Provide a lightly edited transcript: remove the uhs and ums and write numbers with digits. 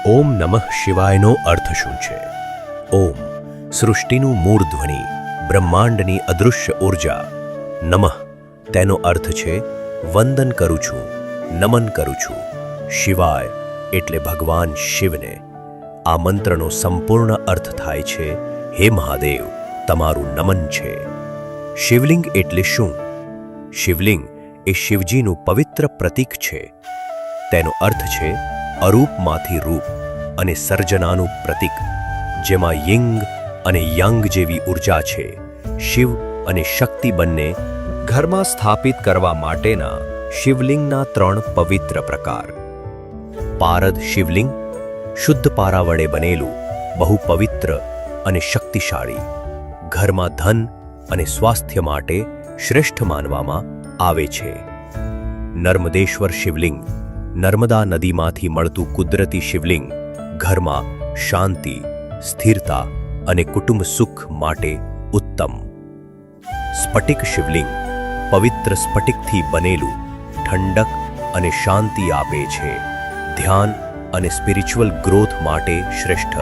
ઓમ નમઃ શિવાયનો અર્થ શું છે? ઓમ સૃષ્ટિનું મૂળ ધ્વનિ, બ્રહ્માંડની અદૃશ્ય ઊર્જા. નમઃ તેનો અર્થ છે વંદન કરું છું, નમન કરું છું. શિવાય એટલે ભગવાન શિવને. આ મંત્રનો સંપૂર્ણ અર્થ થાય છે હે મહાદેવ, તમારું નમન છે. શિવલિંગ એટલે શું? શિવલિંગ એ શિવજીનું પવિત્ર પ્રતીક છે. તેનો અર્થ છે અરૂપમાંથી રૂપ અને સર્જનાનું પ્રતીક, જેમાં યિંગ અને યાંગ જેવી ઉર્જા છે. શિવ અને શક્તિ બંને ઘરમાં સ્થાપિત કરવા માટેના શિવલિંગના 3 પવિત્ર પ્રકાર. પારદ શિવલિંગ, શુદ્ધ પારા વડે બનેલું, બહુ પવિત્ર અને શક્તિશાળી. ઘરમાં ધન અને સ્વાસ્થ્ય માટે શ્રેષ્ઠ માનવામાં આવે છે. નર્મદેશ્વર શિવલિંગ, નર્મદા નદીમાંથી મળતું કુદરતી શિવલિંગ, ઘરમાં શાંતિ, સ્થિરતા અને કુટુંબ સુખ માટે ઉત્તમ. સ્ફટિક શિવલિંગ, પવિત્ર સ્ફટિકથી બનેલું, ઠંડક અને શાંતિ આપે છે. ધ્યાન અને સ્પિરિચ્યુઅલ ગ્રોથ માટે શ્રેષ્ઠ.